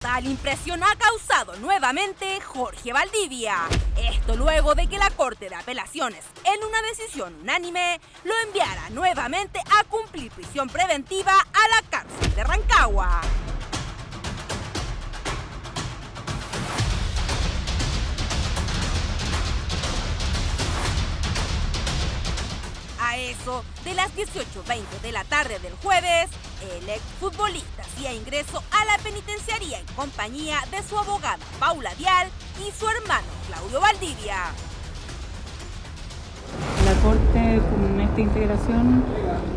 Tal impresión ha causado nuevamente Jorge Valdivia. Esto luego de que la Corte de Apelaciones, en una decisión unánime, lo enviara nuevamente a cumplir prisión preventiva a la cárcel de Rancagua. A eso de las 18:20 de la tarde del jueves, el exfutbolista hacía ingreso a la penitenciaría en compañía de su abogada Paula Dial y su hermano Claudio Valdivia. La Corte, con esta integración,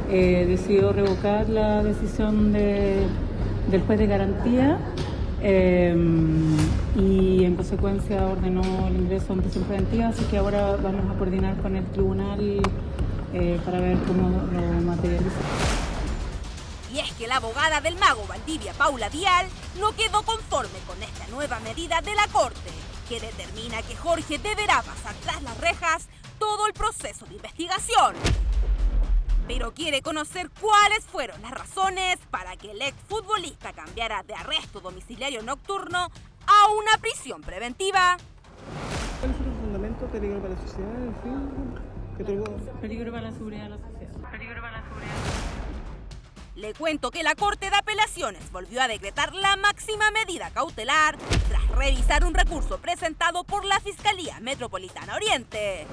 decidió revocar la decisión del juez de garantía y en consecuencia ordenó el ingreso en prisión preventiva, así que ahora vamos a coordinar con el tribunal para ver cómo lo materializa. Y es que la abogada del mago Valdivia, Paula Dial, no quedó conforme con esta nueva medida de la Corte, que determina que Jorge deberá pasar tras las rejas todo el proceso de investigación. Pero quiere conocer cuáles fueron las razones para que el exfutbolista cambiara de arresto domiciliario nocturno a una prisión preventiva. ¿Cuál es el fundamento? ¿Peligro para la sociedad? En fin, ¿qué tuvo? Peligro para la seguridad de la sociedad. Peligro para la seguridad. Le cuento que la Corte de Apelaciones volvió a decretar la máxima medida cautelar tras revisar un recurso presentado por la Fiscalía Metropolitana Oriente.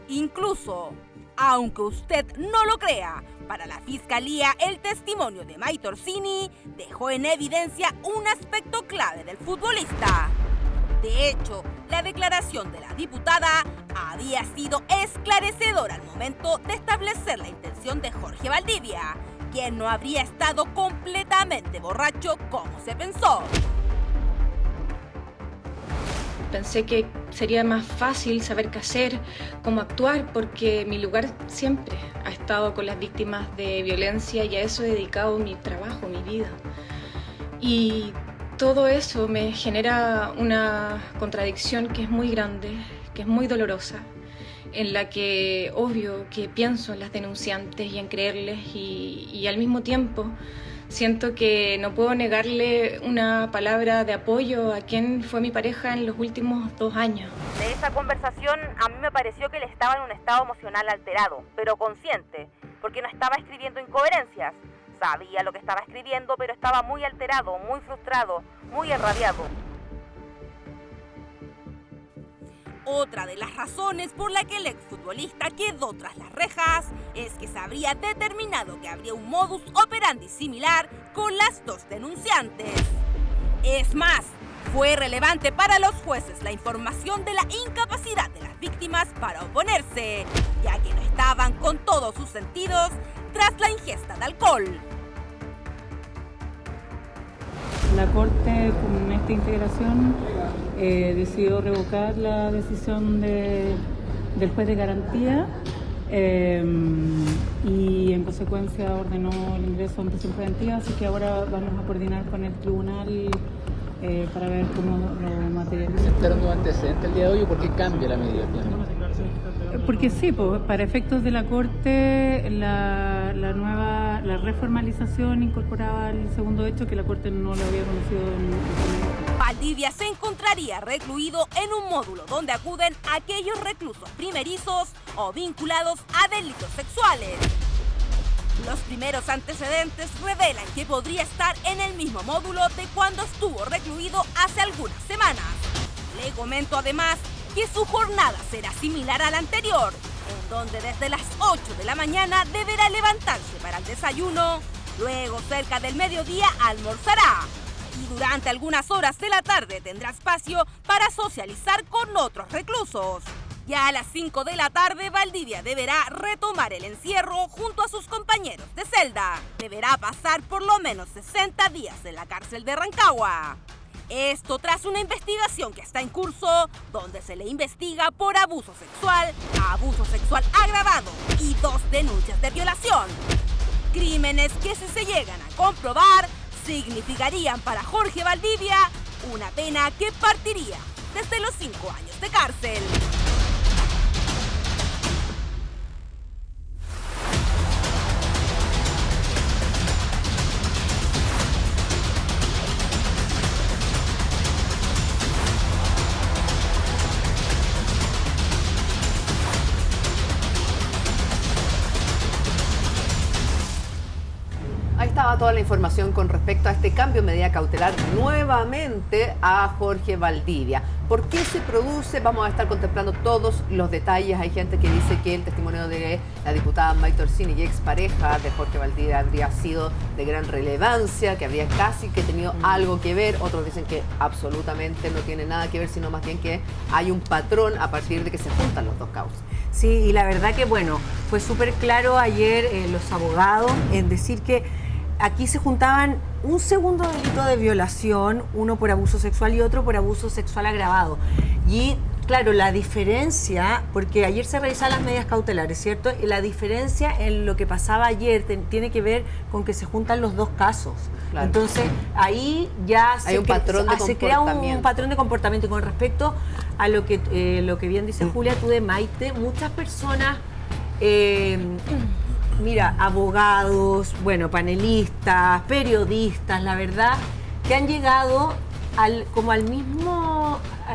Incluso, aunque usted no lo crea, para la Fiscalía el testimonio de Maite Orsini dejó en evidencia un aspecto clave del futbolista. De hecho, la declaración de la diputada había sido esclarecedora al momento de establecer la intención de Jorge Valdivia, quien no habría estado completamente borracho como se pensó. Pensé que sería más fácil saber qué hacer, cómo actuar, porque mi lugar siempre ha estado con las víctimas de violencia y a eso he dedicado mi trabajo, mi vida. Y todo eso me genera una contradicción que es muy grande, que es muy dolorosa, en la que obvio que pienso en las denunciantes y en creerles y al mismo tiempo siento que no puedo negarle una palabra de apoyo a quien fue mi pareja en los últimos 2 años. De esa conversación a mí me pareció que él estaba en un estado emocional alterado, pero consciente, porque no estaba escribiendo incoherencias. Sabía lo que estaba escribiendo, pero estaba muy alterado, muy frustrado, muy enrabiado. Otra de las razones por la que el exfutbolista quedó tras las rejas es que se habría determinado que habría un modus operandi similar con las dos denunciantes. Es más, fue relevante para los jueces la información de la incapacidad de las víctimas para oponerse, ya que no estaban con todos sus sentidos tras la ingesta de alcohol. La Corte, con esta integración, decidió revocar la decisión del juez de garantía y en consecuencia ordenó el ingreso en prisión preventiva, así que ahora vamos a coordinar con el tribunal para ver cómo lo materializa. ¿Presentaron un antecedente el día de hoy o por qué cambia la medida? Porque sí, pues, para efectos de la Corte, la reformalización incorporaba el segundo hecho que la Corte no lo había conocido en Valdivia se encontraría recluido en un módulo donde acuden aquellos reclusos primerizos o vinculados a delitos sexuales. Los primeros antecedentes revelan que podría estar en el mismo módulo de cuando estuvo recluido hace algunas semanas. Le comento además que su jornada será similar a la anterior, en donde desde las 8 de la mañana deberá levantarse para el desayuno, luego cerca del mediodía almorzará y durante algunas horas de la tarde tendrá espacio para socializar con otros reclusos. Ya a las 5 de la tarde Valdivia deberá retomar el encierro junto a sus compañeros de celda. Deberá pasar por lo menos 60 días en la cárcel de Rancagua. Esto tras una investigación que está en curso, donde se le investiga por abuso sexual agravado y 2 denuncias de violación. Crímenes que si se llegan a comprobar, significarían para Jorge Valdivia una pena que partiría desde los 5 años de cárcel. estaba toda la información con respecto a este cambio de medida cautelar nuevamente a Jorge Valdivia. ¿Por qué se produce? Vamos a estar contemplando todos los detalles. Hay gente que dice que el testimonio de la diputada Maite Orsini y expareja de Jorge Valdivia habría sido de gran relevancia, que habría casi que tenido algo que ver. Otros dicen que absolutamente no tiene nada que ver, sino más bien que hay un patrón a partir de que se juntan los dos causas. Sí, y la verdad que, bueno, fue súper claro ayer los abogados en decir que aquí se juntaban un segundo delito de violación, uno por abuso sexual y otro por abuso sexual agravado. Y claro, la diferencia, porque ayer se revisaban las medidas cautelares, ¿cierto? Y la diferencia en lo que pasaba ayer tiene que ver con que se juntan los dos casos. Claro. Entonces, ahí ya se crea un patrón de comportamiento. Y con respecto a lo que bien dice Julia, tú de Maite, muchas personas, mira, abogados, bueno, panelistas, periodistas, la verdad, que han llegado a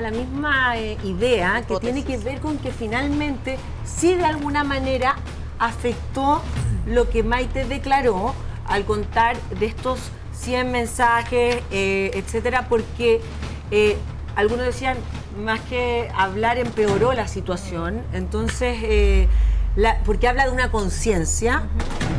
la misma idea, que tiene que ver con que finalmente sí de alguna manera afectó lo que Maite declaró al contar de estos 100 mensajes, etcétera, porque algunos decían, más que hablar empeoró la situación, entonces porque habla de una conciencia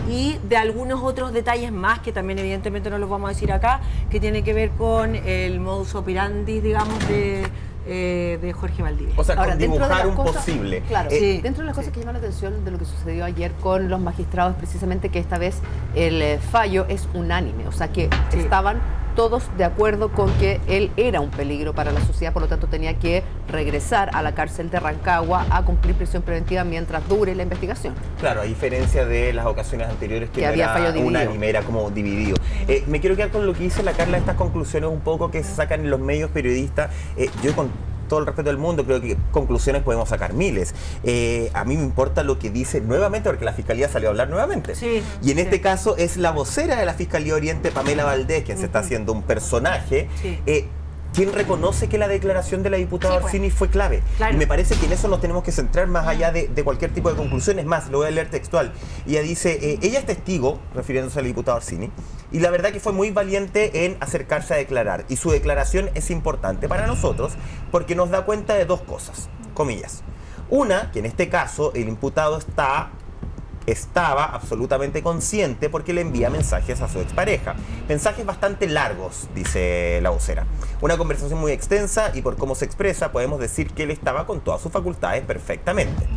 y de algunos otros detalles más que también evidentemente no los vamos a decir acá, que tiene que ver con el modus operandi, digamos, de Jorge Valdivia. O sea, ahora, con dibujar un posible. Claro, dentro de las cosas que llaman la atención de lo que sucedió ayer con los magistrados, precisamente que esta vez el fallo es unánime, o sea que estaban todos de acuerdo con que él era un peligro para la sociedad, por lo tanto tenía que regresar a la cárcel de Rancagua a cumplir prisión preventiva mientras dure la investigación. Claro, a diferencia de las ocasiones anteriores que no había fallo dividido. Unánime, era como dividido. Me quiero quedar con lo que dice la Carla, estas conclusiones un poco que se sacan en los medios periodistas. Yo con todo el respeto del mundo, creo que conclusiones podemos sacar miles. A mí me importa lo que dice nuevamente, porque la Fiscalía salió a hablar nuevamente. Sí, y en este caso es la vocera de la Fiscalía Oriente, Pamela Valdés, quien se está haciendo un personaje, quien reconoce que la declaración de la diputada Orsini fue clave. Claro. Y me parece que en eso nos tenemos que centrar más allá de cualquier tipo de conclusiones. Más, lo voy a leer textual. Ella dice, ella es testigo, refiriéndose a la diputada Orsini, y la verdad que fue muy valiente en acercarse a declarar. Y su declaración es importante para nosotros porque nos da cuenta de dos cosas, comillas. Una, que en este caso el imputado estaba absolutamente consciente porque le envía mensajes a su expareja. Mensajes bastante largos, dice la vocera. Una conversación muy extensa y por cómo se expresa podemos decir que él estaba con todas sus facultades perfectamente.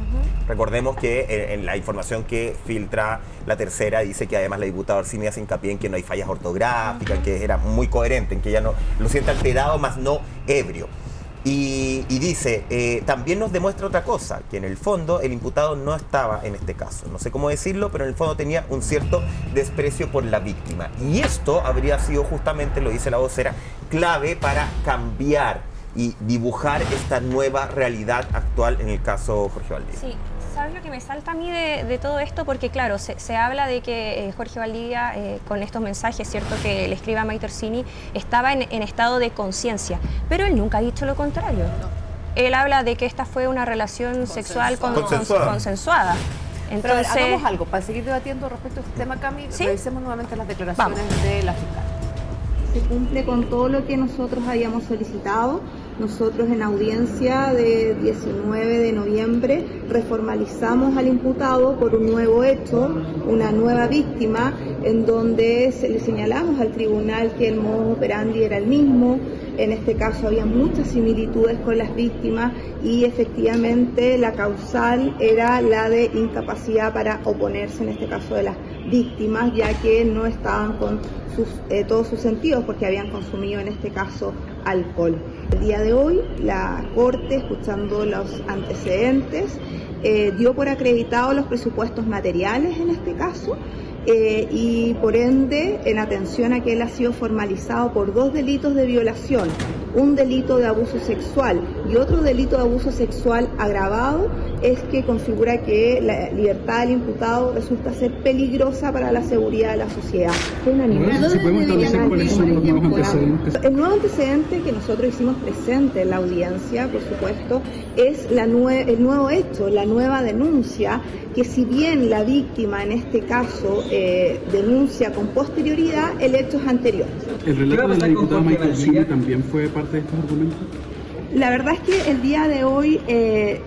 Recordemos que en la información que filtra La Tercera dice que además la diputada Orsini hace hincapié en que no hay fallas ortográficas, que era muy coherente, en que ella no lo siente alterado, más no ebrio. Y dice, también nos demuestra otra cosa, que en el fondo el imputado no estaba en este caso. No sé cómo decirlo, pero en el fondo tenía un cierto desprecio por la víctima. Y esto habría sido justamente, lo dice la vocera, clave para cambiar y dibujar esta nueva realidad actual en el caso Jorge Valdivia. Sí. ¿Sabes lo que me salta a mí de todo esto? Porque claro, se habla de que Jorge Valdivia, con estos mensajes, ¿cierto?, que le escribe a Maite Orsini, estaba en estado de conciencia, pero él nunca ha dicho lo contrario. No. Él habla de que esta fue una relación sexual consensuada. Entonces, pero a ver, hagamos algo, para seguir debatiendo respecto a este tema, Cami, revisemos nuevamente las declaraciones de la fiscal. Se cumple con todo lo que nosotros habíamos solicitado. Nosotros en audiencia de 19 de noviembre reformalizamos al imputado por un nuevo hecho, una nueva víctima, en donde le señalamos al tribunal que el modus operandi era el mismo. En este caso había muchas similitudes con las víctimas y efectivamente la causal era la de incapacidad para oponerse, en este caso de las víctimas, ya que no estaban con todos sus sentidos porque habían consumido en este caso alcohol. El día de hoy la Corte, escuchando los antecedentes, dio por acreditados los presupuestos materiales en este caso y por ende, en atención a que él ha sido formalizado por 2 delitos de violación, un delito de abuso sexual y otro delito de abuso sexual agravado, es que configura que la libertad del imputado resulta ser peligrosa para la seguridad de la sociedad. Si podemos establecer cuáles son los nuevos antecedentes. El nuevo antecedente que nosotros hicimos presente en la audiencia, por supuesto, es el nuevo hecho, la nueva denuncia, que si bien la víctima en este caso denuncia con posterioridad, el hecho es anterior. ¿El relato de la diputada Maitorcini también fue parte de estos argumentos? La verdad es que el día de hoy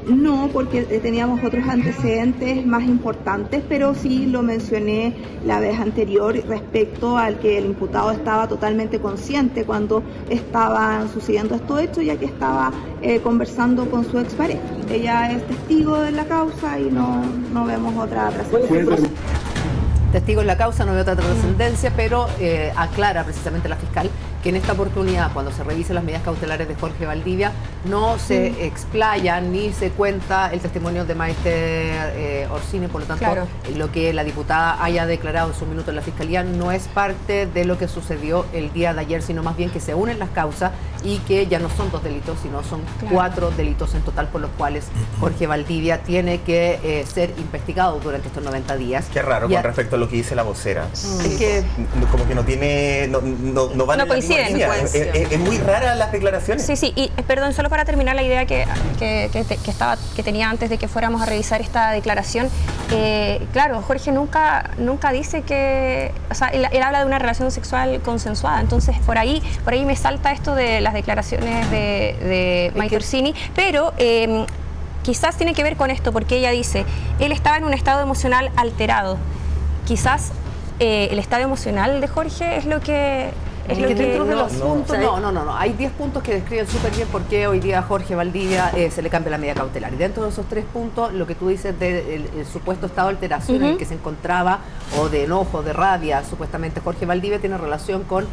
no, porque teníamos otros antecedentes más importantes, pero sí lo mencioné la vez anterior respecto al que el imputado estaba totalmente consciente cuando estaban sucediendo estos hechos, ya que estaba conversando con su expareja. Ella es testigo de la causa y no vemos otra trascendencia. Testigo en la causa, no ve otra trascendencia, pero aclara precisamente la fiscal que en esta oportunidad, cuando se revisen las medidas cautelares de Jorge Valdivia, no se explaya ni se cuenta el testimonio de Maite Orsini, por lo tanto, lo que la diputada haya declarado en su minuto en la fiscalía no es parte de lo que sucedió el día de ayer, sino más bien que se unen las causas y que ya no son 2 delitos, sino son 4 delitos en total por los cuales Jorge Valdivia tiene que ser investigado durante estos 90 días. Qué raro con respecto a lo que dice la vocera. Es que como que no tiene, no van en la misma línea. Es muy rara las declaraciones. Sí, y perdón, solo para terminar la idea que tenía antes de que fuéramos a revisar esta declaración. Claro, Jorge nunca dice que, o sea, él habla de una relación sexual consensuada, entonces por ahí me salta esto de las declaraciones de Maite Orsini, pero quizás tiene que ver con esto, porque ella dice, él estaba en un estado emocional alterado. Quizás el estado emocional de Jorge es lo que... dentro de los puntos, no. Hay 10 puntos que describen súper bien por qué hoy día a Jorge Valdivia se le cambia la medida cautelar. Y dentro de esos 3 puntos, lo que tú dices del supuesto estado de alteración en el que se encontraba, o de enojo, de rabia, supuestamente Jorge Valdivia tiene relación con...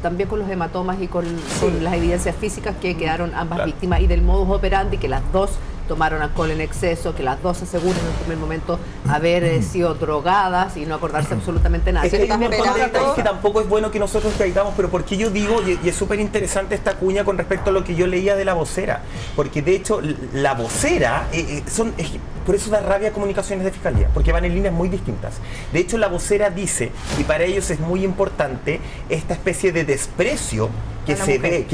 también con los hematomas y con las evidencias físicas que quedaron ambas víctimas y del modus operandi, que las dos tomaron alcohol en exceso, que las dos aseguran en un primer momento haber sido drogadas y no acordarse absolutamente nada. Es que tampoco es bueno que nosotros caigamos, pero porque yo digo, y es súper interesante esta cuña con respecto a lo que yo leía de la vocera, porque de hecho la vocera, por eso da rabia comunicaciones de fiscalía, porque van en líneas muy distintas. De hecho, la vocera dice, y para ellos es muy importante, esta especie de desprecio que se ve,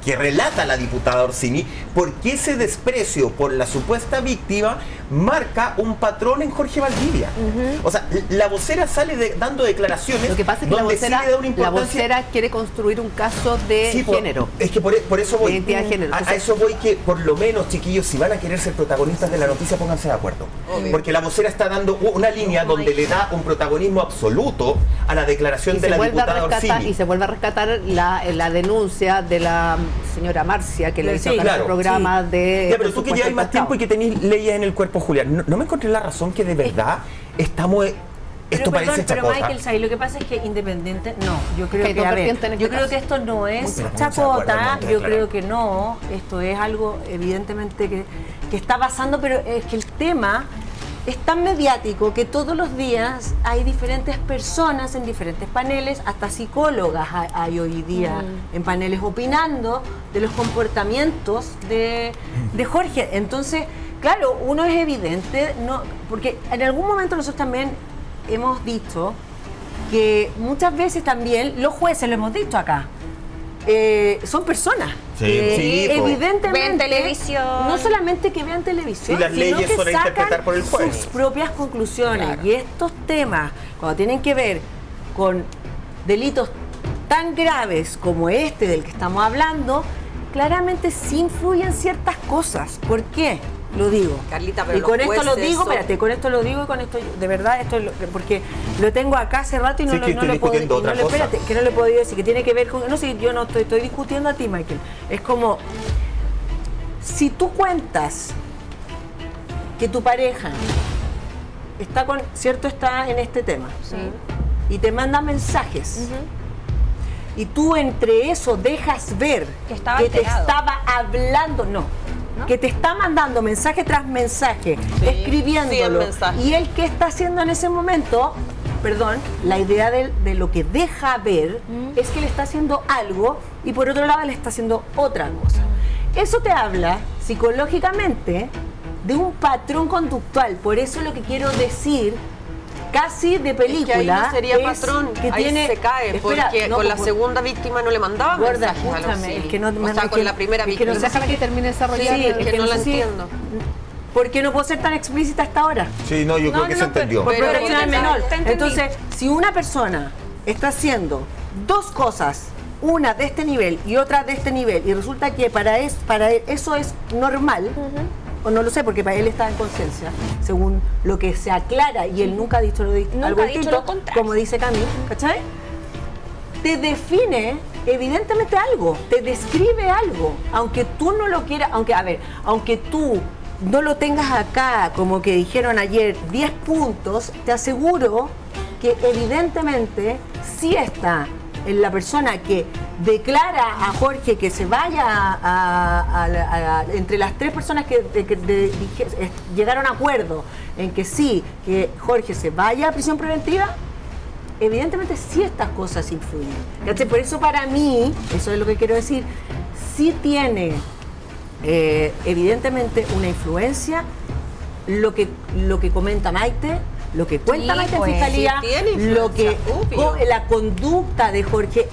que relata la diputada Orsini, porque ese desprecio por la supuesta víctima marca un patrón en Jorge Valdivia. O sea, la vocera sale dando declaraciones. Lo que pasa es que la vocera quiere construir un caso de género. Es que por eso voy. Identidad de género. A eso voy, que por lo menos, chiquillos, si van a querer ser protagonistas de la noticia, pónganse de acuerdo. Porque la vocera está dando una línea donde le da un protagonismo absoluto a la declaración de la diputada Orsini. Y se vuelve a rescatar la denuncia de la señora Marcia, que le hizo el programa de... pero tú que llevas más tiempo y que tenéis leyes en el cuerpo, Julián, ¿no me encontré la razón que de verdad estamos... Esto parece chacota? Pero Michael, ¿sabes? Lo que pasa es que independiente, yo creo que esto no es chacota, yo creo que no, esto es algo evidentemente que está pasando, pero es que el tema es tan mediático que todos los días hay diferentes personas en diferentes paneles, hasta psicólogas hay hoy día en paneles opinando de los comportamientos de Jorge. Entonces, claro, uno es evidente, porque en algún momento nosotros también hemos dicho que muchas veces también los jueces, lo hemos dicho acá, son personas. Evidentemente ven televisión. No solamente que vean televisión, las sino leyes que son a interpretar por el juez. Sus propias conclusiones. Y estos temas, cuando tienen que ver con delitos tan graves como este del que estamos hablando, claramente sí influyen ciertas cosas. ¿Por qué? Lo digo. Carlita, pero y con esto lo digo, con esto lo digo y con esto, de verdad, porque lo tengo acá hace rato y no lo he podido, que no le he podido decir, que tiene que ver con, no sé, yo no estoy discutiendo a ti, Michael. Es como, si tú cuentas que tu pareja está en este tema, y te manda mensajes, y tú entre eso dejas ver que te estaba hablando, que te está mandando mensaje tras mensaje, escribiéndolo, y él ¿qué está haciendo en ese momento? Perdón, la idea de lo que deja ver es que le está haciendo algo y por otro lado le está haciendo otra cosa. Eso te habla, psicológicamente de un patrón conductual. Por eso lo que quiero decir, casi de película, es que ahí no sería patrón, que ahí tiene, se cae, porque con la segunda víctima no le mandaba Gorda, mensajes a los escúchame, es CINI. que no, o sea, con la primera víctima. Pero déjala que termine de desarrollar. Sí, es que no la entiendo. ¿Por qué no puedo ser tan explícita hasta ahora? Sí, no, yo creo que se entendió. Por Pero proporcional menor. te entendí. Entonces, si una persona está haciendo dos cosas, una de este nivel y otra de este nivel, y resulta que para eso es normal, o no lo sé, porque para él está en conciencia, según lo que se aclara, y él nunca ha dicho algo distinto, lo contrario. como dice Camille, ¿cachai? Te define evidentemente algo, te describe algo, aunque tú no lo quieras, aunque tú no lo tengas acá, como que dijeron ayer, 10 puntos, te aseguro que evidentemente sí está en la persona que declara a Jorge que se vaya entre las tres personas que llegaron a acuerdo en que sí, que Jorge se vaya a prisión preventiva. Evidentemente sí estas cosas influyen. ¿Cachai? Por eso para mí, eso es lo que quiero decir, sí tiene evidentemente una influencia lo que comenta Maite, lo que cuenta Maite en Fiscalía, lo que la conducta de Jorge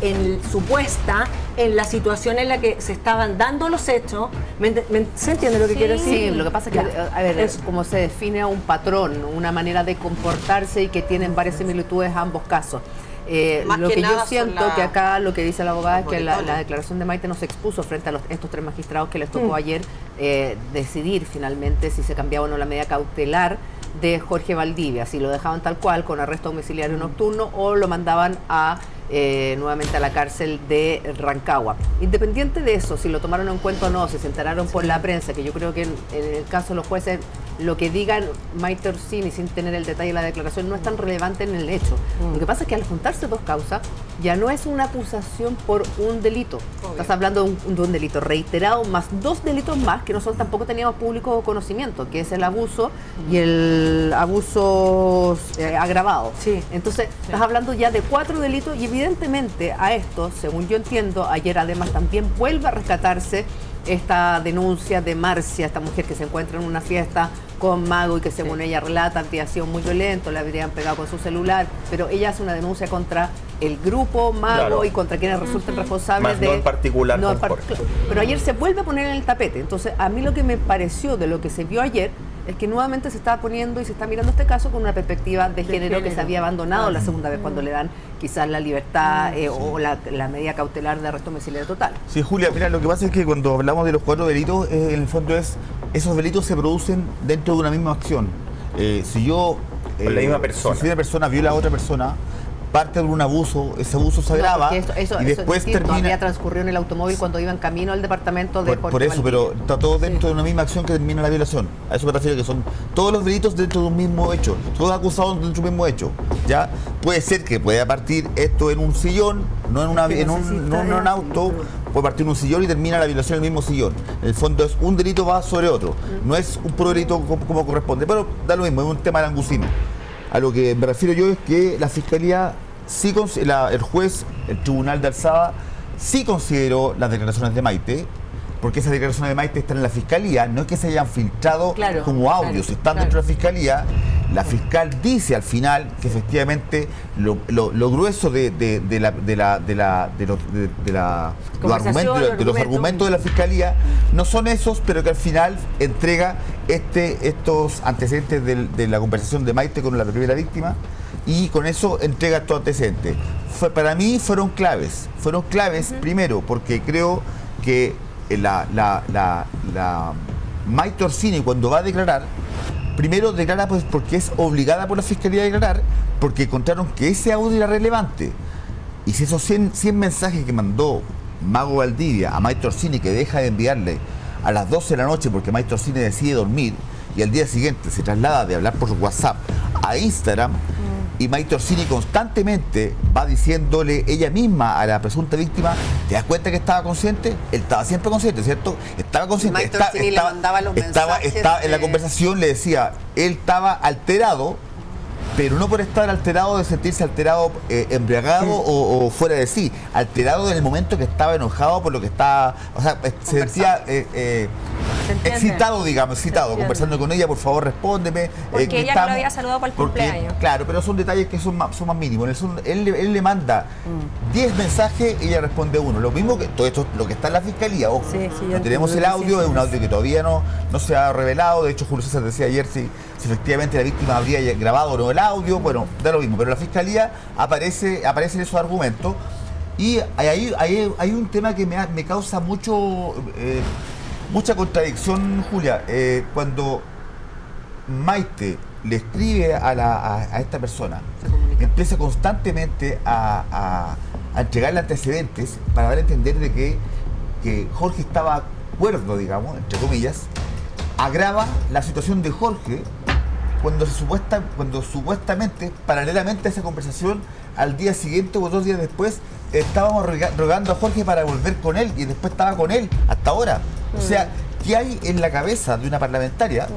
supuesta en la situación en la que se estaban dando los hechos. ¿Se entiende lo que quiero decir? Sí, lo que pasa es que, a ver, es como se define un patrón, una manera de comportarse y que tienen varias similitudes ambos casos. Lo que yo siento que acá lo que dice la abogada es que la declaración de Maite no se expuso frente a estos tres magistrados que les tocó ayer decidir finalmente si se cambiaba o no la medida cautelar de Jorge Valdivia, si lo dejaban tal cual con arresto domiciliario nocturno o lo mandaban nuevamente a la cárcel de Rancagua. Independiente de eso, si lo tomaron en cuenta o no, si se enteraron por la prensa, que yo creo que en el caso de los jueces lo que digan Maite Orsini sin tener el detalle de la declaración no es tan relevante en el hecho. Lo que pasa es que al juntarse dos causas ya no es una acusación por un delito. Estás hablando de un delito reiterado más dos delitos más que nosotros tampoco teníamos público conocimiento, que es el abuso y el abuso agravado. Entonces estás hablando ya de 4 delitos y evidentemente a esto, según yo entiendo, ayer además también vuelve a rescatarse esta denuncia de Marcia, esta mujer que se encuentra en una fiesta con Mago y que según ella relata había sido muy violento, le habrían pegado con su celular, pero ella hace una denuncia contra el grupo Mago y contra quienes resulten responsables no en particular pero ayer se vuelve a poner en el tapete. Entonces a mí lo que me pareció de lo que se vio ayer es que nuevamente se está poniendo y se está mirando este caso con una perspectiva de género que se había abandonado la segunda vez cuando le dan quizás la libertad o la medida cautelar de arresto domiciliario total. Sí, Julia, mira, lo que pasa es que cuando hablamos de los 4 delitos, en el fondo esos delitos se producen dentro de una misma acción. Si yo, con la misma persona. Si una persona viola a otra persona, parte de un abuso, ese abuso se agrava y después termina... Había transcurrido en el automóvil cuando iban camino al departamento de Jorge Por eso, Valdivia. pero está todo dentro de una misma acción que termina la violación. A eso me refiero, que son todos los delitos dentro de un mismo hecho, todos acusados dentro de un mismo hecho. Ya puede ser que pueda partir esto en un sillón, no en un auto, puede partir en un sillón y termina la violación en el mismo sillón. En el fondo es un delito va sobre otro, no es un puro delito como corresponde, pero da lo mismo, es un tema de langusino. A lo que me refiero yo es que la Fiscalía, el juez, el Tribunal de Alzada, sí consideró las declaraciones de Maite, porque esas declaraciones de Maite están en la Fiscalía, no es que se hayan filtrado como audios, están dentro de la Fiscalía. La fiscal dice al final que efectivamente lo grueso de los argumentos de la Fiscalía no son esos, pero que al final entrega estos antecedentes de la conversación de Maite con la primera víctima y con eso entrega estos antecedentes. Para mí fueron claves primero porque creo que la Maite Orsini cuando va a declarar, primero declara pues porque es obligada por la Fiscalía a declarar, porque encontraron que ese audio era relevante. Y si esos 100 mensajes que mandó Mago Valdivia a Maite Orsini, que deja de enviarle a las 12 de la noche porque Maite Orsini decide dormir y al día siguiente se traslada de hablar por WhatsApp a Instagram, y Maite Orsini constantemente va diciéndole ella misma a la presunta víctima, ¿te das cuenta que estaba consciente? Él estaba siempre consciente, ¿cierto? Estaba consciente. Maite Orsini le mandaba los mensajes en la conversación le decía, él estaba alterado pero no por estar alterado, de sentirse alterado, embriagado o fuera de sí, alterado en el momento que estaba enojado por lo que estaba, o sea, se sentía excitado, digamos, conversando con ella, por favor respóndeme. Porque ella no lo había saludado por el cumpleaños. Claro, pero son detalles que son más mínimos. Él le manda 10 mensajes y ella responde uno. Lo mismo que todo esto, lo que está en la fiscalía, ojo. No tenemos el audio, es un audio que todavía no se ha revelado. De hecho, Julio César decía ayer si efectivamente la víctima habría grabado o no el audio. Bueno, da lo mismo, pero en la fiscalía aparecen esos argumentos. Y hay un tema que me causa mucha contradicción, Julia. Cuando Maite le escribe a esta persona, empieza constantemente a entregarle antecedentes para dar a entender de que Jorge estaba cuerdo, digamos, entre comillas, agrava la situación de Jorge cuando supuestamente, paralelamente a esa conversación, al día siguiente o 2 días después, estábamos rogando a Jorge para volver con él y después estaba con él hasta ahora. O sea, ¿qué hay en la cabeza de una parlamentaria,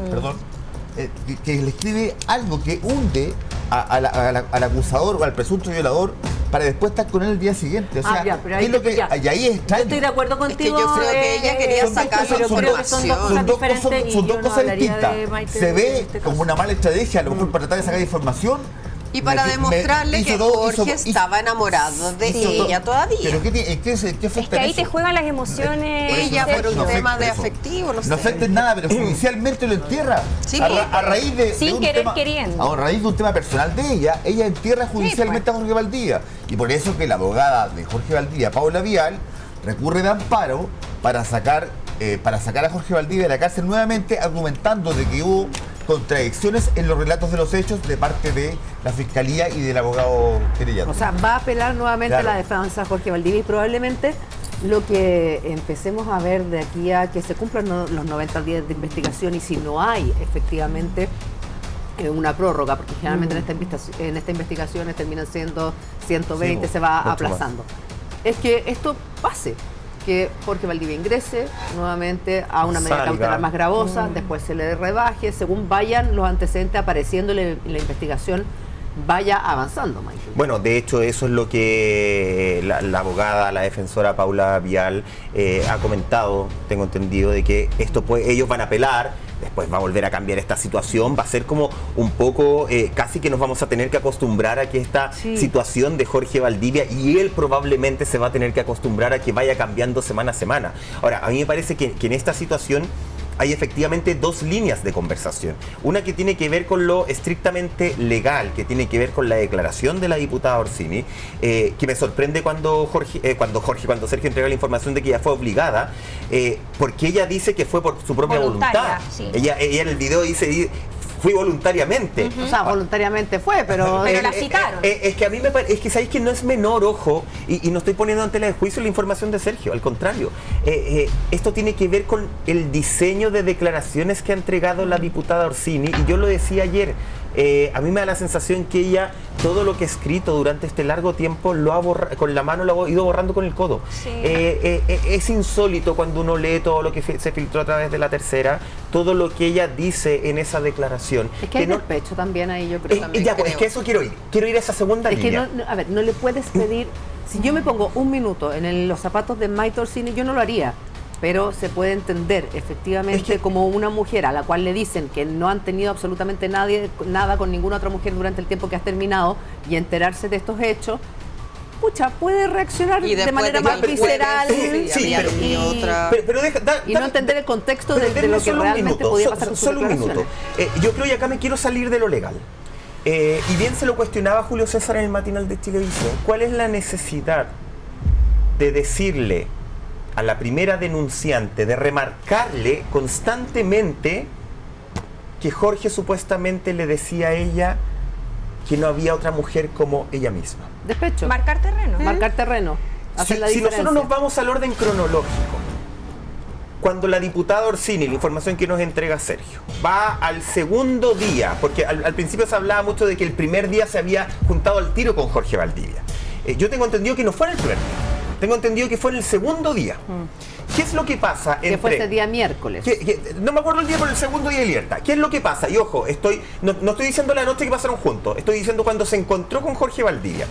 que le escribe algo que hunde al acusador o al presunto violador para después estar con él el día siguiente? O sea, y ahí es extraño. Yo estoy de acuerdo contigo. Es que yo creo que ella quería sacar son dos cosas distintas. Se ve como una mala estrategia, a lo mejor para tratar de sacar información. Y para demostrarle que Jorge estaba enamorado de ella todavía. ¿Pero qué es que ahí te juegan las emociones. Ella por un tema de afectivo, no sé. No afecta en nada, pero judicialmente lo entierra. Sí, a raíz de sin querer queriendo. A raíz de un tema personal de ella entierra judicialmente a Jorge Valdivia. Y por eso que la abogada de Jorge Valdivia, Paula Vial, recurre de amparo para sacar a Jorge Valdivia de la cárcel nuevamente, argumentando de que hubo contradicciones en los relatos de los hechos de parte de la Fiscalía y del abogado querellante. O sea, va a apelar nuevamente a la defensa de Jorge Valdivia y probablemente lo que empecemos a ver de aquí a que se cumplan los 90 días de investigación y si no hay efectivamente una prórroga, porque generalmente en esta investigación terminan siendo 120, se va aplazando. Es que esto pase, que Jorge Valdivia ingrese nuevamente a una medida cautelar más gravosa, después se le rebaje, según vayan los antecedentes apareciendo y la investigación vaya avanzando, Michael. Bueno, de hecho eso es lo que la abogada, la defensora Paula Vial ha comentado, tengo entendido, de que esto ellos van a apelar. Después va a volver a cambiar esta situación, va a ser como un poco, casi que nos vamos a tener que acostumbrar a que esta situación de Jorge Valdivia, y él probablemente se va a tener que acostumbrar a que vaya cambiando semana a semana. Ahora, a mí me parece que en esta situación hay efectivamente 2 líneas de conversación. Una que tiene que ver con lo estrictamente legal, que tiene que ver con la declaración de la diputada Orsini, que me sorprende cuando Sergio entrega la información de que ella fue obligada, porque ella dice que fue por su propia voluntad. Sí. Ella en el video dice... Fui voluntariamente. O sea, voluntariamente fue, pero la citaron. Es que a mí me parece, es que sabéis que no es menor, ojo, y no estoy poniendo ante la de juicio la información de Sergio, al contrario. Esto tiene que ver con el diseño de declaraciones que ha entregado la diputada Orsini, y yo lo decía ayer, a mí me da la sensación que ella, todo lo que ha escrito durante este largo tiempo, lo ha con la mano lo ha ido borrando con el codo. Sí. Es insólito cuando uno lee todo lo que se filtró a través de La Tercera, todo lo que ella dice en esa declaración. Es que hay despecho también ahí, yo creo. Es que eso quiero ir a esa segunda línea. Es que a ver, no le puedes pedir, si yo me pongo un minuto en los zapatos de Maite Orsini, yo no lo haría. Pero se puede entender efectivamente como una mujer a la cual le dicen que no han tenido absolutamente nada con ninguna otra mujer durante el tiempo que has terminado, y enterarse de estos hechos, puede reaccionar de manera más visceral y no entender el contexto de lo que realmente podía pasar con sus declaraciones. Solo un minuto. Yo creo que acá me quiero salir de lo legal. Y bien se lo cuestionaba Julio César en el matinal de Chilevisión. ¿Cuál es la necesidad de decirle a la primera denunciante, de remarcarle constantemente que Jorge supuestamente le decía a ella que no había otra mujer como ella misma? Despecho. Marcar terreno. Marcar terreno. Si nosotros nos vamos al orden cronológico, cuando la diputada Orsini, la información que nos entrega Sergio, va al segundo día, porque al principio se hablaba mucho de que el primer día se había juntado al tiro con Jorge Valdivia. Yo tengo entendido que no fue en el primer día. Tengo entendido que fue en el segundo día. ¿Qué es lo que pasa entre... Que fue ese día miércoles. No me acuerdo el día, por el segundo día de libertad. ¿Qué es lo que pasa? Y ojo, no estoy diciendo la noche que pasaron juntos, estoy diciendo cuando se encontró con Jorge Valdivia.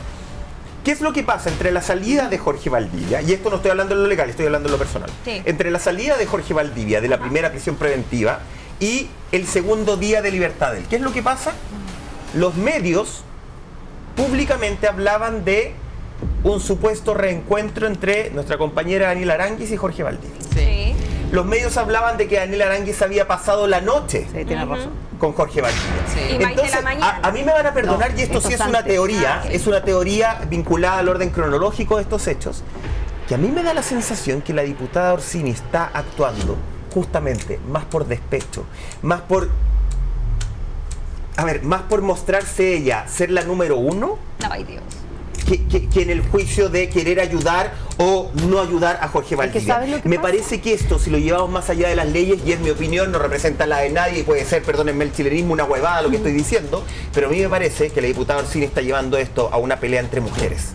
¿Qué es lo que pasa entre la salida de Jorge Valdivia, y esto no estoy hablando en lo legal, estoy hablando en lo personal, entre la salida de Jorge Valdivia de la primera prisión preventiva y el segundo día de libertad de él? ¿Qué es lo que pasa? Los medios públicamente hablaban de un supuesto reencuentro entre nuestra compañera Daniela Aránguiz y Jorge Valdivia. Sí. Los medios hablaban de que Daniela Aránguiz había pasado la noche con Jorge Valdivia. Sí. Entonces, a mí me van a perdonar, y esto sí es una teoría, es una teoría vinculada al orden cronológico de estos hechos, que a mí me da la sensación que la diputada Orsini está actuando justamente más por despecho, más por mostrarse ella, ser la número uno. Ay, Dios. Que en el juicio de querer ayudar o no ayudar a Jorge Valdivia. Me parece que esto, si lo llevamos más allá de las leyes, y es mi opinión, no representa la de nadie, y puede ser, perdónenme el chilenismo, una huevada lo que estoy diciendo, pero a mí me parece que la diputada Orsini está llevando esto a una pelea entre mujeres,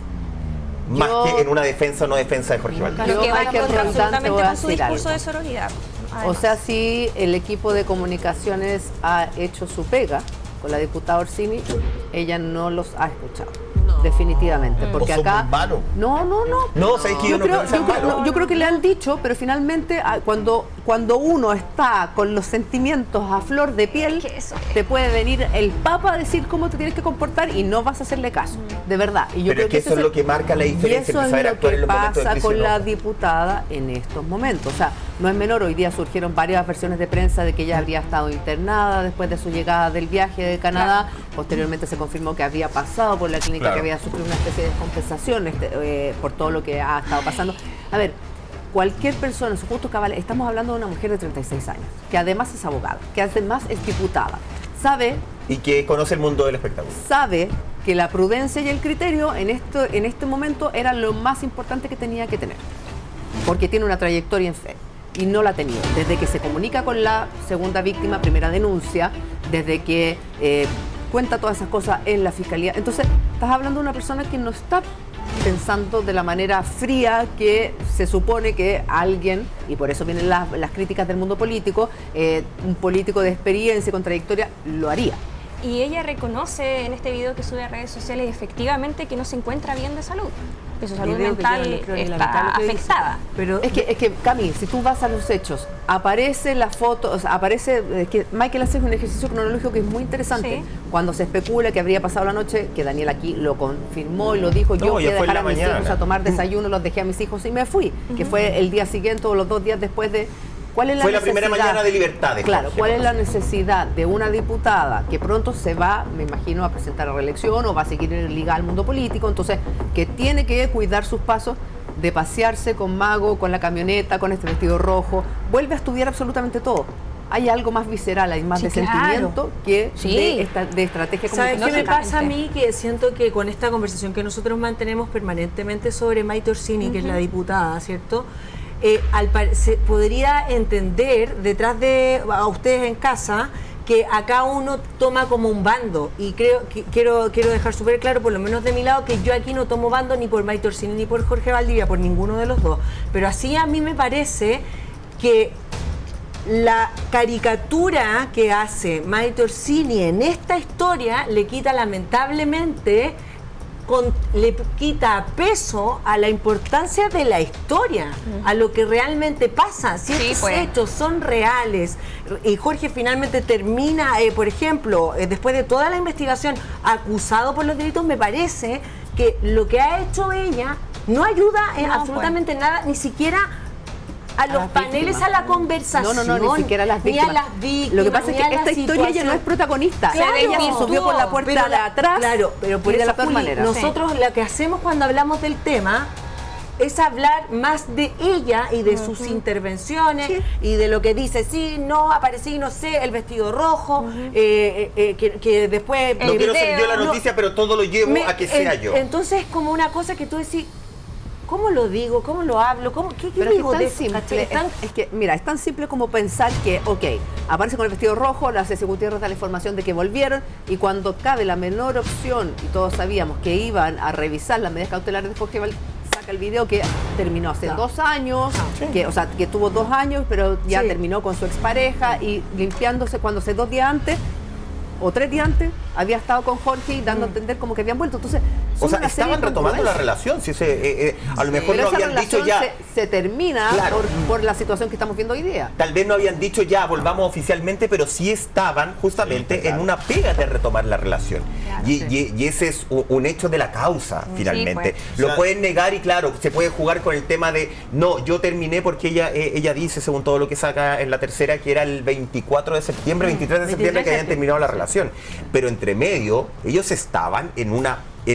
más que en una defensa o no defensa de Jorge Valdivia. Lo que va absolutamente con su discurso de sororidad. O sea, si el equipo de comunicaciones ha hecho su pega con la diputada Orsini, ella no los ha escuchado. Definitivamente, porque acá yo creo que le han dicho, pero finalmente cuando uno está con los sentimientos a flor de piel, te puede venir el Papa a decir cómo te tienes que comportar y no vas a hacerle caso, de verdad. Y yo pero creo que eso es lo que marca la diferencia, y eso es lo que pasa con la diputada diputada en estos momentos. O sea, no es menor, hoy día surgieron varias versiones de prensa de que ella habría estado internada después de su llegada del viaje de Canadá. Posteriormente se confirmó que había pasado por la clínica, que había sufrido una especie de descompensación por todo lo que ha estado pasando. A ver, cualquier persona en su justo cabal, estamos hablando de una mujer de 36 años, que además es abogada, que además es diputada, sabe... Y que conoce el mundo del espectáculo. Sabe que la prudencia y el criterio en este momento era lo más importante que tenía que tener, porque tiene una trayectoria en fe. Y no la ha tenido. Desde que se comunica con la segunda víctima, primera denuncia, desde que cuenta todas esas cosas en la fiscalía. Entonces, estás hablando de una persona que no está pensando de la manera fría que se supone que alguien, y por eso vienen las críticas del mundo político, un político de experiencia y con trayectoria lo haría. Y ella reconoce en este video que sube a redes sociales efectivamente que no se encuentra bien de salud, que su salud mental está afectada. Pero es que Cami, si tú vas a los hechos, aparece la foto, o sea, aparece que Michael hace un ejercicio cronológico que es muy interesante. Cuando se especula que habría pasado la noche, que Daniel aquí lo confirmó y lo dijo, yo fui a dejar a mis hijos a tomar desayuno, los dejé a mis hijos y me fui, que fue el día siguiente o los 2 días después de... Fue la primera mañana de libertad. Claro, ¿cuál es la necesidad de una diputada que pronto se va, me imagino, a presentar a reelección o va a seguir ligada al mundo político, entonces que tiene que cuidar sus pasos de pasearse con Mago, con la camioneta, con este vestido rojo? Vuelve a estudiar absolutamente todo. Hay algo más visceral, hay más de sentimiento que de estrategia. ¿Sabes qué me pasa a mí? Que siento que con esta conversación que nosotros mantenemos permanentemente sobre Maite Orsini, que es la diputada, ¿cierto? Se podría entender detrás de a ustedes en casa que acá uno toma como un bando, y quiero dejar súper claro, por lo menos de mi lado, que yo aquí no tomo bando ni por Maite Orsini ni por Jorge Valdivia, por ninguno de los dos, pero así a mí me parece que la caricatura que hace Maite Orsini en esta historia le quita lamentablemente le quita peso a la importancia de la historia, a lo que realmente pasa. Si estos hechos son reales y Jorge finalmente termina, por ejemplo, después de toda la investigación, acusado por los delitos, me parece que lo que ha hecho ella no ayuda absolutamente nada, ni siquiera a los paneles, víctimas, a la conversación. No, ni siquiera a las víctimas. Ni a las víctimas. Lo que pasa es que esta historia ya no es protagonista. Claro, ella se subió por la puerta de atrás. Claro, pero por eso, nosotros lo que hacemos cuando hablamos del tema es hablar más de ella y de sus intervenciones y de lo que dice, sí, no, aparecí, no sé, el vestido rojo, que después... No quiero ser yo la noticia, pero todo lo llevo a que sea yo. Entonces es como una cosa que tú decís, ¿cómo lo digo? ¿Cómo lo hablo? ¿Qué digo de eso? Es que, mira, es tan simple como pensar que, aparece con el vestido rojo, la Ceci Gutiérrez da la información de que volvieron, y cuando cabe la menor opción, y todos sabíamos que iban a revisar las medidas cautelares de Jorge Valdivia, saca saca el video que terminó hace 2 años, que tuvo 2 años, pero ya terminó con su expareja y limpiándose cuando hace 2 días antes o 3 días antes había estado con Jorge y dando a entender como que habían vuelto. Entonces, o sea, estaban retomando la relación. Si a lo mejor no habían dicho ya. Se termina por la situación que estamos viendo hoy día. Tal vez no habían dicho ya, volvamos oficialmente, pero sí estaban justamente en una pega de retomar la relación. Claro, y ese es un hecho de la causa, finalmente. Pues. Lo pueden negar y claro, se puede jugar con el tema de, no, yo terminé porque ella dice, según todo lo que saca en la tercera, que era el 24 de septiembre, 23 de septiembre, que habían terminado la relación. Pero entre medio, ellos estaban en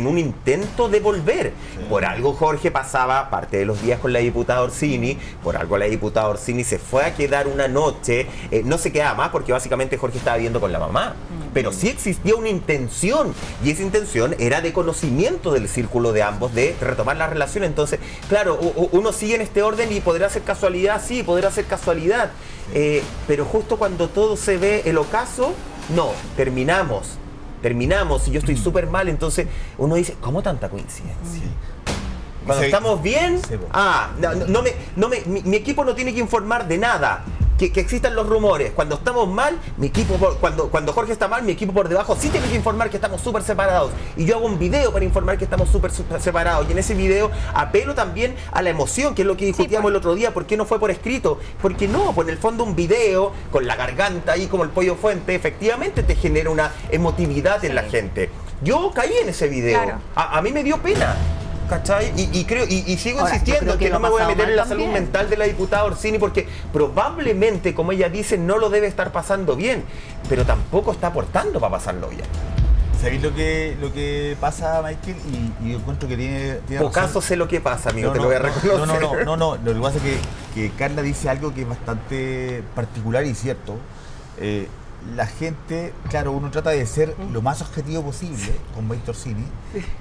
un intento de volver. Por algo Jorge pasaba parte de los días con la diputada Orsini, por algo la diputada Orsini se fue a quedar una noche, no se quedaba más porque básicamente Jorge estaba viviendo con la mamá, pero sí existía una intención, y esa intención era de conocimiento del círculo de ambos, de retomar la relación. Entonces, claro, uno sigue en este orden y podrá ser casualidad, sí, podrá ser casualidad, pero justo cuando todo se ve el ocaso, no, terminamos y yo estoy súper mal, entonces uno dice, ¿cómo tanta coincidencia? Cuando estamos bien, mi equipo no tiene que informar de nada, que existan los rumores. Cuando estamos mal, mi equipo, cuando Jorge está mal, mi equipo por debajo sí tiene que informar que estamos súper separados. Y yo hago un video para informar que estamos súper separados. Y en ese video apelo también a la emoción, que es lo que discutíamos el otro día. ¿Por qué no fue por escrito? Porque no, pues en el fondo un video con la garganta ahí como el pollo fuente, efectivamente te genera una emotividad en la gente. Yo caí en ese video. Claro. A mí me dio pena. ¿Cachai? Y sigo insistiendo que no me voy a meter en la salud mental de la diputada Orsini, porque probablemente, como ella dice, no lo debe estar pasando bien, pero tampoco está aportando para pasarlo bien. ¿Sabéis lo que pasa, Michael? Y yo encuentro que tiene Pocaso sé lo que pasa, amigo, te lo voy a reconocer. No, lo que pasa es que Carla dice algo que es bastante particular y cierto. La gente, claro, uno trata de ser lo más objetivo posible con Maite Orsini,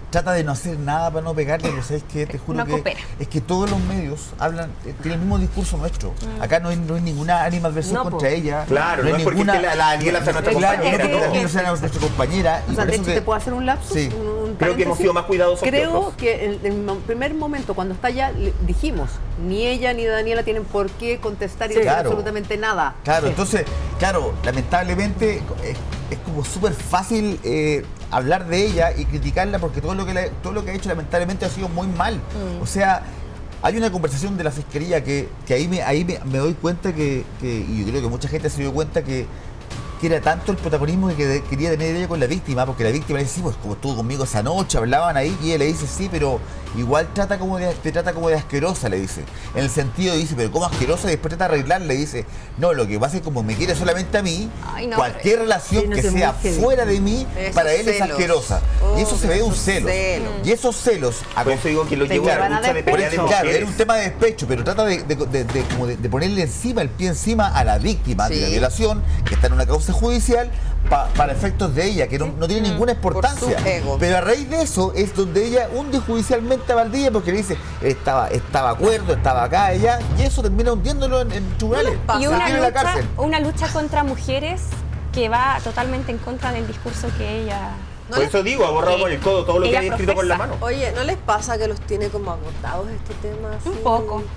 trata de no hacer nada para no pegarle, pero sabes que te juro que es que todos los medios hablan, tienen el mismo discurso nuestro. Acá no hay ninguna animadversión contra ella. Claro, no es porque la Daniela sea nuestra compañera. No sea nuestra compañera. O sea, de hecho, ¿te puedo hacer un lapsus? Sí. Creo que hemos sido más cuidadosos. Creo que en el primer momento, cuando está allá, dijimos, ni ella ni Daniela tienen por qué contestar y decir absolutamente nada. Claro, entonces, lamentablemente es como súper fácil hablar de ella y criticarla porque todo lo que ha hecho lamentablemente ha sido muy mal. O sea, hay una conversación de la fiscalía que ahí me doy cuenta y yo creo que mucha gente se dio cuenta que era tanto el protagonismo que quería tener ella con la víctima, porque la víctima le dice, sí, pues como estuvo conmigo esa noche, hablaban ahí, y ella le dice, sí, pero igual te trata como de asquerosa, le dice. En el sentido, dice, pero como asquerosa, y después trata de arreglar, le dice, no, lo que pasa es que como me quiere solamente a mí, cualquier relación que sea fuera de mí, para él es asquerosa. Y eso se ve un celo. Y esos celos, por eso digo que lo llevó a la lucha de pelea de mujeres. Claro, era un tema de despecho, pero trata de ponerle el pie encima a la víctima de la violación, que está en una causa judicial, para efectos de ella, que no tiene ninguna importancia. Pero a raíz de eso es donde ella hunde judicialmente a Valdivia, porque le dice, estaba acuerdo, estaba acá, ella, y eso termina hundiéndolo en tribunales. Y una lucha contra mujeres que va totalmente en contra del discurso que ella... Por eso digo, ha borrado con el codo todo lo que había escrito con la mano. Oye, ¿no les pasa que los tiene como agotados este tema? Un poco.